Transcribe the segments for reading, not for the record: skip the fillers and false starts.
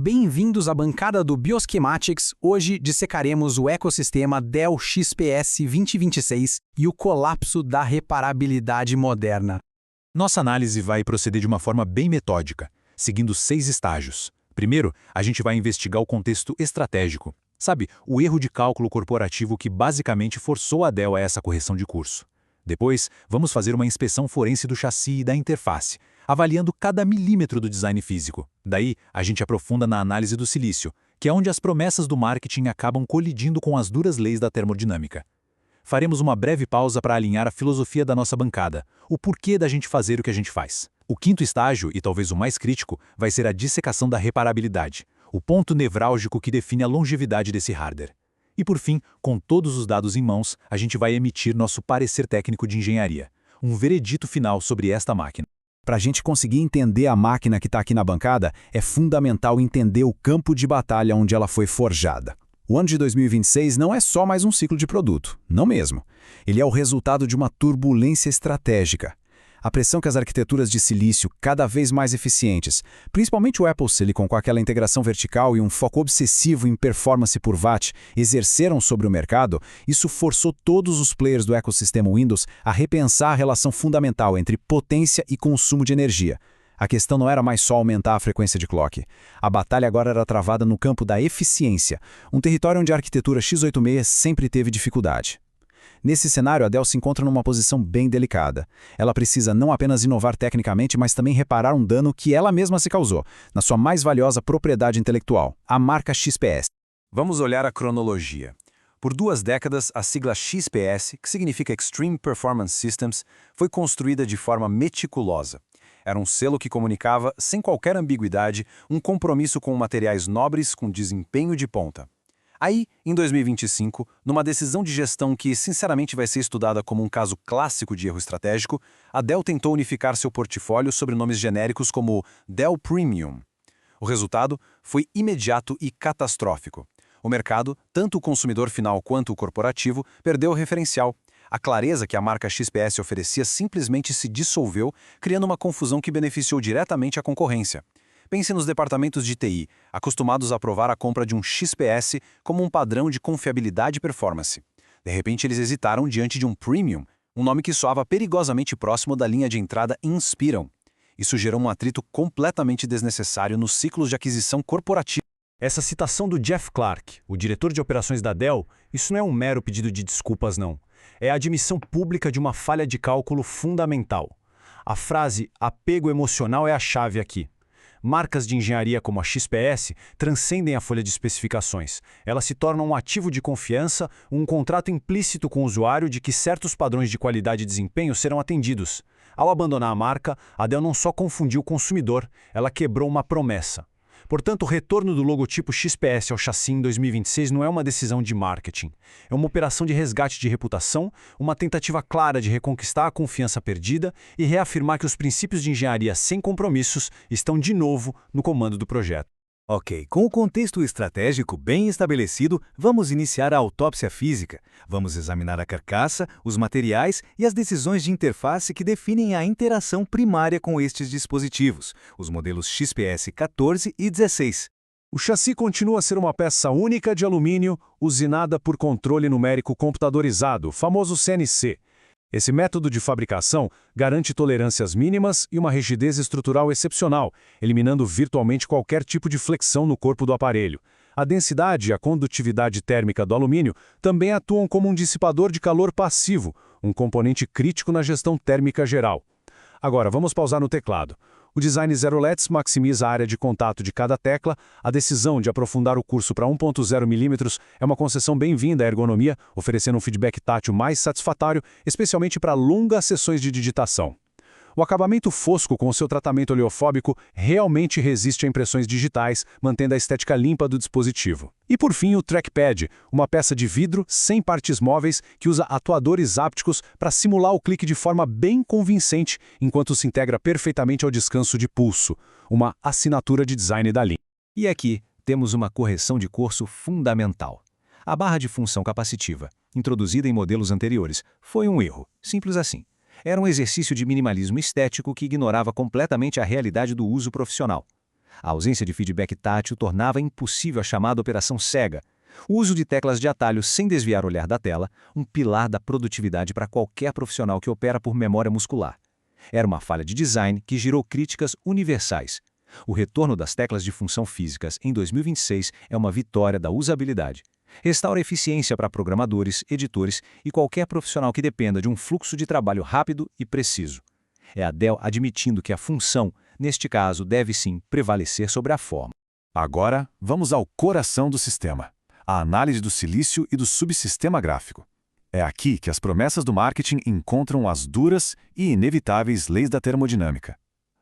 Bem-vindos à bancada do Bioschematics. Hoje dissecaremos o ecossistema Dell XPS 2026 e o colapso da reparabilidade moderna. Nossa análise vai proceder de uma forma bem metódica, seguindo 6 estágios. Primeiro, a gente vai investigar o contexto estratégico. Sabe, o erro de cálculo corporativo que basicamente forçou a Dell a essa correção de curso. Depois, vamos fazer uma inspeção forense do chassi e da interface, avaliando cada milímetro do design físico. Daí, a gente aprofunda na análise do silício, que é onde as promessas do marketing acabam colidindo com as duras leis da termodinâmica. Faremos uma breve pausa para alinhar a filosofia da nossa bancada, o porquê da gente fazer o que a gente faz. O quinto estágio, e talvez o mais crítico, vai ser a dissecação da reparabilidade, o ponto nevrálgico que define a longevidade desse hardware. E por fim, com todos os dados em mãos, a gente vai emitir nosso parecer técnico de engenharia, um veredito final sobre esta máquina. Para a gente conseguir entender a máquina que está aqui na bancada, é fundamental entender o campo de batalha onde ela foi forjada. O ano de 2026 não é só mais um ciclo de produto, não mesmo. Ele é o resultado de uma turbulência estratégica. A pressão que as arquiteturas de silício, cada vez mais eficientes, principalmente o Apple Silicon com aquela integração vertical e um foco obsessivo em performance por watt, exerceram sobre o mercado, isso forçou todos os players do ecossistema Windows a repensar a relação fundamental entre potência e consumo de energia. A questão não era mais só aumentar a frequência de clock. A batalha agora era travada no campo da eficiência, um território onde a arquitetura x86 sempre teve dificuldade. Nesse cenário, a Dell se encontra numa posição bem delicada. Ela precisa não apenas inovar tecnicamente, mas também reparar um dano que ela mesma se causou, na sua mais valiosa propriedade intelectual, a marca XPS. Vamos olhar a cronologia. Por 2 décadas, a sigla XPS, que significa Extreme Performance Systems, foi construída de forma meticulosa. Era um selo que comunicava, sem qualquer ambiguidade, um compromisso com materiais nobres com desempenho de ponta. Aí, em 2025, numa decisão de gestão que sinceramente vai ser estudada como um caso clássico de erro estratégico, a Dell tentou unificar seu portfólio sob nomes genéricos como Dell Premium. O resultado foi imediato e catastrófico. O mercado, tanto o consumidor final quanto o corporativo, perdeu o referencial. A clareza que a marca XPS oferecia simplesmente se dissolveu, criando uma confusão que beneficiou diretamente a concorrência. Pense nos departamentos de TI, acostumados a aprovar a compra de um XPS como um padrão de confiabilidade e performance. De repente, eles hesitaram diante de um Premium, um nome que soava perigosamente próximo da linha de entrada Inspiron. Isso gerou um atrito completamente desnecessário nos ciclos de aquisição corporativa. Essa citação do Jeff Clarke, o diretor de operações da Dell, isso não é um mero pedido de desculpas, não. É a admissão pública de uma falha de cálculo fundamental. A frase apego emocional é a chave aqui. Marcas de engenharia como a XPS transcendem a folha de especificações. Elas se tornam um ativo de confiança, um contrato implícito com o usuário de que certos padrões de qualidade e desempenho serão atendidos. Ao abandonar a marca, a Dell não só confundiu o consumidor, ela quebrou uma promessa. Portanto, o retorno do logotipo XPS ao chassi em 2026 não é uma decisão de marketing. É uma operação de resgate de reputação, uma tentativa clara de reconquistar a confiança perdida e reafirmar que os princípios de engenharia sem compromissos estão de novo no comando do projeto. Ok, com o contexto estratégico bem estabelecido, vamos iniciar a autópsia física. Vamos examinar a carcaça, os materiais e as decisões de interface que definem a interação primária com estes dispositivos, os modelos XPS 14 e 16. O chassi continua a ser uma peça única de alumínio, usinada por controle numérico computadorizado, famoso CNC. Esse método de fabricação garante tolerâncias mínimas e uma rigidez estrutural excepcional, eliminando virtualmente qualquer tipo de flexão no corpo do aparelho. A densidade e a condutividade térmica do alumínio também atuam como um dissipador de calor passivo, um componente crítico na gestão térmica geral. Agora, vamos pausar no teclado. O design Zero LEDs maximiza a área de contato de cada tecla. A decisão de aprofundar o curso para 1.0 mm é uma concessão bem-vinda à ergonomia, oferecendo um feedback tátil mais satisfatório, especialmente para longas sessões de digitação. O acabamento fosco com seu tratamento oleofóbico realmente resiste a impressões digitais, mantendo a estética limpa do dispositivo. E por fim, o trackpad, uma peça de vidro sem partes móveis que usa atuadores ápticos para simular o clique de forma bem convincente, enquanto se integra perfeitamente ao descanso de pulso, uma assinatura de design da linha. E aqui temos uma correção de curso fundamental. A barra de função capacitiva, introduzida em modelos anteriores, foi um erro, simples assim. Era um exercício de minimalismo estético que ignorava completamente a realidade do uso profissional. A ausência de feedback tátil tornava impossível a chamada operação cega. O uso de teclas de atalho sem desviar o olhar da tela, um pilar da produtividade para qualquer profissional que opera por memória muscular. Era uma falha de design que gerou críticas universais. O retorno das teclas de função físicas em 2026 é uma vitória da usabilidade. Restaura eficiência para programadores, editores e qualquer profissional que dependa de um fluxo de trabalho rápido e preciso. É a Dell admitindo que a função, neste caso, deve sim prevalecer sobre a forma. Agora, vamos ao coração do sistema: a análise do silício e do subsistema gráfico. É aqui que as promessas do marketing encontram as duras e inevitáveis leis da termodinâmica.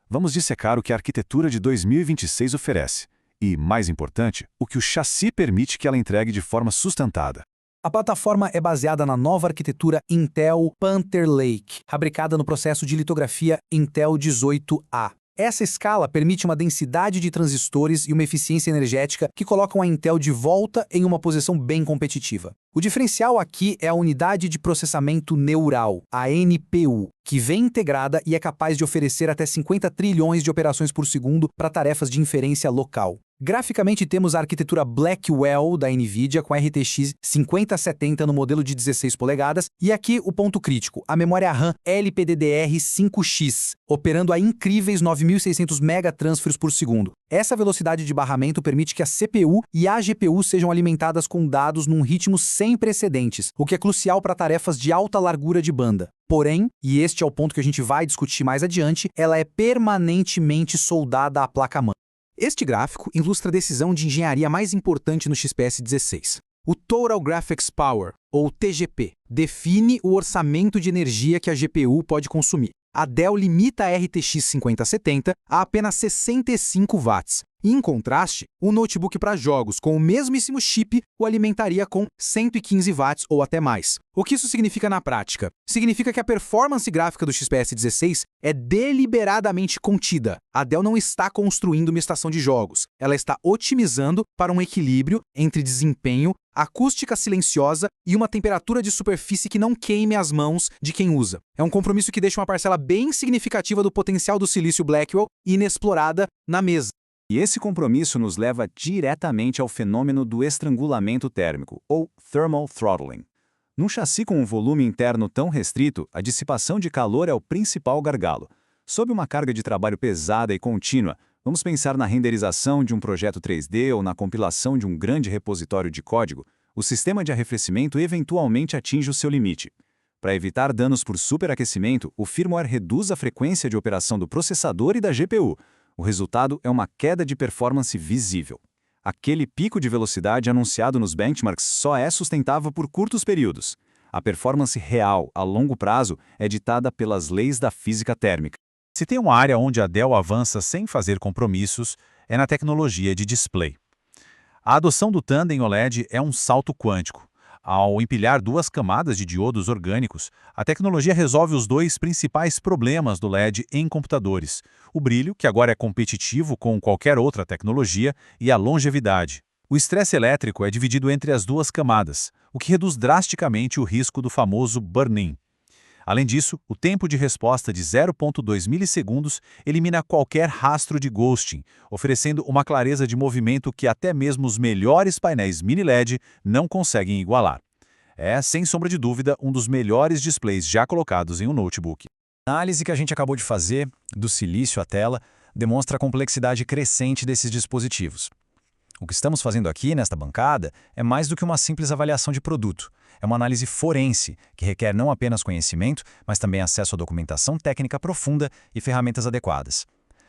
Vamos dissecar o que a arquitetura de 2026 oferece e, mais importante, o que o chassi permite que ela entregue de forma sustentada. A plataforma é baseada na nova arquitetura Intel Panther Lake, fabricada no processo de litografia Intel 18A. Essa escala permite uma densidade de transistores e uma eficiência energética que colocam a Intel de volta em uma posição bem competitiva. O diferencial aqui é a unidade de processamento neural, a NPU, que vem integrada e é capaz de oferecer até 50 trilhões de operações por segundo para tarefas de inferência local. Graficamente, temos a arquitetura Blackwell da NVIDIA com RTX 5070 no modelo de 16 polegadas e aqui o ponto crítico, a memória RAM LPDDR5X, operando a incríveis 9.600 megatransfers por segundo. Essa velocidade de barramento permite que a CPU e a GPU sejam alimentadas com dados num ritmo sem precedentes, o que é crucial para tarefas de alta largura de banda. Porém, e este é o ponto que a gente vai discutir mais adiante, ela é permanentemente soldada à placa-mãe. Este gráfico ilustra a decisão de engenharia mais importante no XPS 16. O Total Graphics Power, ou TGP, define o orçamento de energia que a GPU pode consumir. A Dell limita a RTX 5070 a apenas 65 watts. E, em contraste, o notebook para jogos com o mesmíssimo chip o alimentaria com 115 watts ou até mais. O que isso significa na prática? Significa que a performance gráfica do XPS 16 é deliberadamente contida. A Dell não está construindo uma estação de jogos. Ela está otimizando para um equilíbrio entre desempenho, acústica silenciosa e uma temperatura de superfície que não queime as mãos de quem usa. É um compromisso que deixa uma parcela bem significativa do potencial do silício Blackwell inexplorada na mesa. E esse compromisso nos leva diretamente ao fenômeno do estrangulamento térmico, ou thermal throttling. Num chassi com um volume interno tão restrito, a dissipação de calor é o principal gargalo. Sob uma carga de trabalho pesada e contínua, vamos pensar na renderização de um projeto 3D ou na compilação de um grande repositório de código, o sistema de arrefecimento eventualmente atinge o seu limite. Para evitar danos por superaquecimento, o firmware reduz a frequência de operação do processador e da GPU. O resultado é uma queda de performance visível. Aquele pico de velocidade anunciado nos benchmarks só é sustentável por curtos períodos. A performance real, a longo prazo, é ditada pelas leis da física térmica. Se tem uma área onde a Dell avança sem fazer compromissos, é na tecnologia de display. A adoção do tandem OLED é um salto quântico. Ao empilhar duas camadas de diodos orgânicos, a tecnologia resolve os dois principais problemas do LED em computadores: o brilho, que agora é competitivo com qualquer outra tecnologia, e a longevidade. O estresse elétrico é dividido entre as duas camadas, o que reduz drasticamente o risco do famoso burn-in. Além disso, o tempo de resposta de 0,2 milissegundos elimina qualquer rastro de ghosting, oferecendo uma clareza de movimento que até mesmo os melhores painéis mini-LED não conseguem igualar. É, sem sombra de dúvida, um dos melhores displays já colocados em um notebook. A análise que a gente acabou de fazer, do silício à tela, demonstra a complexidade crescente desses dispositivos. O que estamos fazendo aqui, nesta bancada, é mais do que uma simples avaliação de produto. É uma análise forense, que requer não apenas conhecimento, mas também acesso à documentação técnica profunda e ferramentas adequadas.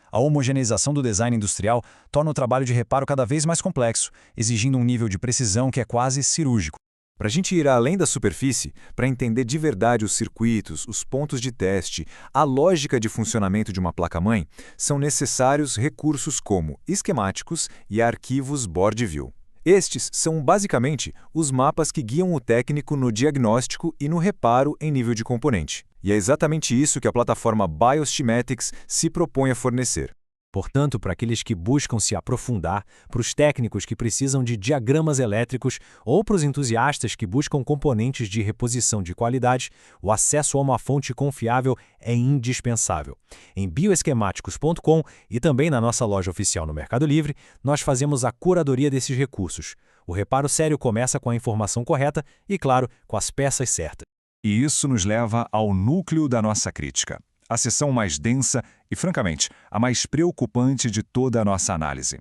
A homogeneização do design industrial torna o trabalho de reparo cada vez mais complexo, exigindo um nível de precisão que é quase cirúrgico. Para a gente ir além da superfície, para entender de verdade os circuitos, os pontos de teste, a lógica de funcionamento de uma placa-mãe, são necessários recursos como esquemáticos e arquivos Board View. Estes são basicamente os mapas que guiam o técnico no diagnóstico e no reparo em nível de componente. E é exatamente isso que a plataforma BIOS Schematics se propõe a fornecer. Portanto, para aqueles que buscam se aprofundar, para os técnicos que precisam de diagramas elétricos ou para os entusiastas que buscam componentes de reposição de qualidade, o acesso a uma fonte confiável é indispensável. Em bioesquemáticos.com e também na nossa loja oficial no Mercado Livre, nós fazemos a curadoria desses recursos. O reparo sério começa com a informação correta e, claro, com as peças certas. E isso nos leva ao núcleo da nossa crítica. A seção mais densa e, francamente, a mais preocupante de toda a nossa análise.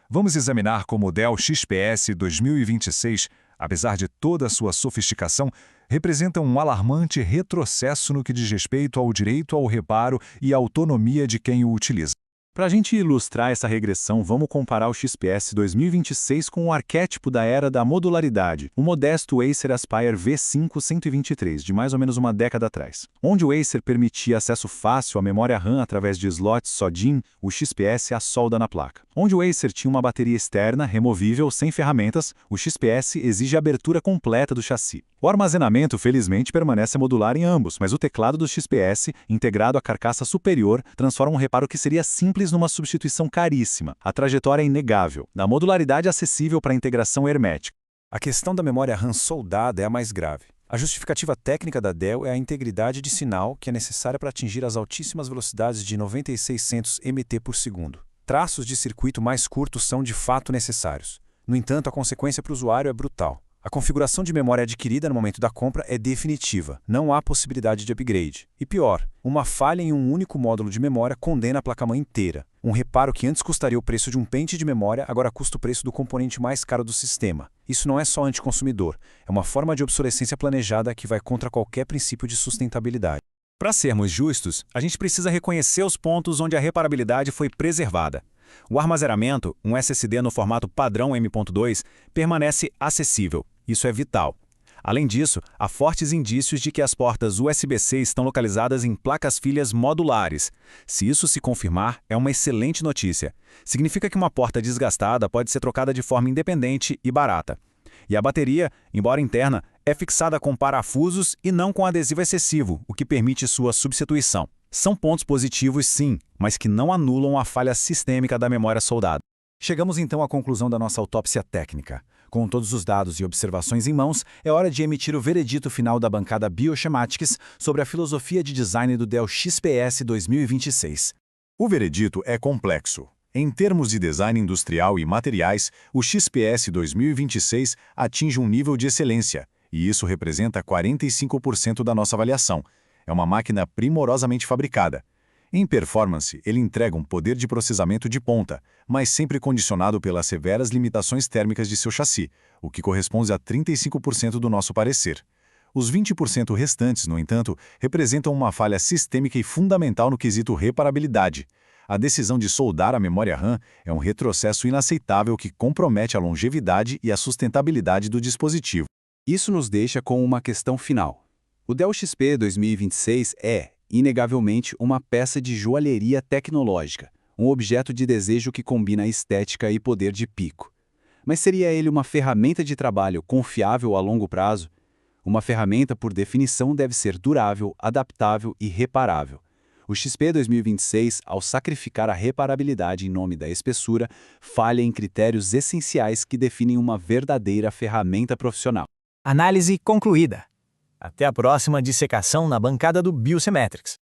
Vamos examinar como o Dell XPS 2026, apesar de toda a sua sofisticação, representa um alarmante retrocesso no que diz respeito ao direito ao reparo e à autonomia de quem o utiliza. Para a gente ilustrar essa regressão, vamos comparar o XPS 2026 com o arquétipo da era da modularidade, o modesto Acer Aspire V5-123, de mais ou menos uma década atrás. Onde o Acer permitia acesso fácil à memória RAM através de slots só DIMM, o XPS é a solda na placa. Onde o Acer tinha uma bateria externa, removível, sem ferramentas, o XPS exige a abertura completa do chassi. O armazenamento, felizmente, permanece modular em ambos, mas o teclado do XPS, integrado à carcaça superior, transforma um reparo que seria simples numa substituição caríssima. A trajetória é inegável, na modularidade acessível para a integração hermética. A questão da memória RAM soldada é a mais grave. A justificativa técnica da Dell é a integridade de sinal que é necessária para atingir as altíssimas velocidades de 9600 mt por segundo. Traços de circuito mais curtos são de fato necessários. No entanto, a consequência para o usuário é brutal. A configuração de memória adquirida no momento da compra é definitiva, não há possibilidade de upgrade. E pior, uma falha em um único módulo de memória condena a placa-mãe inteira. Um reparo que antes custaria o preço de um pente de memória, agora custa o preço do componente mais caro do sistema. Isso não é só anticonsumidor, é uma forma de obsolescência planejada que vai contra qualquer princípio de sustentabilidade. Para sermos justos, a gente precisa reconhecer os pontos onde a reparabilidade foi preservada. O armazenamento, um SSD no formato padrão M.2, permanece acessível. Isso é vital. Além disso, há fortes indícios de que as portas USB-C estão localizadas em placas-filhas modulares. Se isso se confirmar, é uma excelente notícia. Significa que uma porta desgastada pode ser trocada de forma independente e barata. E a bateria, embora interna, é fixada com parafusos e não com adesivo excessivo, o que permite sua substituição. São pontos positivos, sim, mas que não anulam a falha sistêmica da memória soldada. Chegamos então à conclusão da nossa autópsia técnica. Com todos os dados e observações em mãos, é hora de emitir o veredito final da bancada Bioschematics sobre a filosofia de design do Dell XPS 2026. O veredito é complexo. Em termos de design industrial e materiais, o XPS 2026 atinge um nível de excelência, e isso representa 45% da nossa avaliação. É uma máquina primorosamente fabricada. Em performance, ele entrega um poder de processamento de ponta, mas sempre condicionado pelas severas limitações térmicas de seu chassi, o que corresponde a 35% do nosso parecer. Os 20% restantes, no entanto, representam uma falha sistêmica e fundamental no quesito reparabilidade. A decisão de soldar a memória RAM é um retrocesso inaceitável que compromete a longevidade e a sustentabilidade do dispositivo. Isso nos deixa com uma questão final. O Dell XP 2026 é, inegavelmente, uma peça de joalheria tecnológica, um objeto de desejo que combina estética e poder de pico. Mas seria ele uma ferramenta de trabalho confiável a longo prazo? Uma ferramenta, por definição, deve ser durável, adaptável e reparável. O XP 2026, ao sacrificar a reparabilidade em nome da espessura, falha em critérios essenciais que definem uma verdadeira ferramenta profissional. Análise concluída. Até a próxima dissecação na bancada do Bioschematics.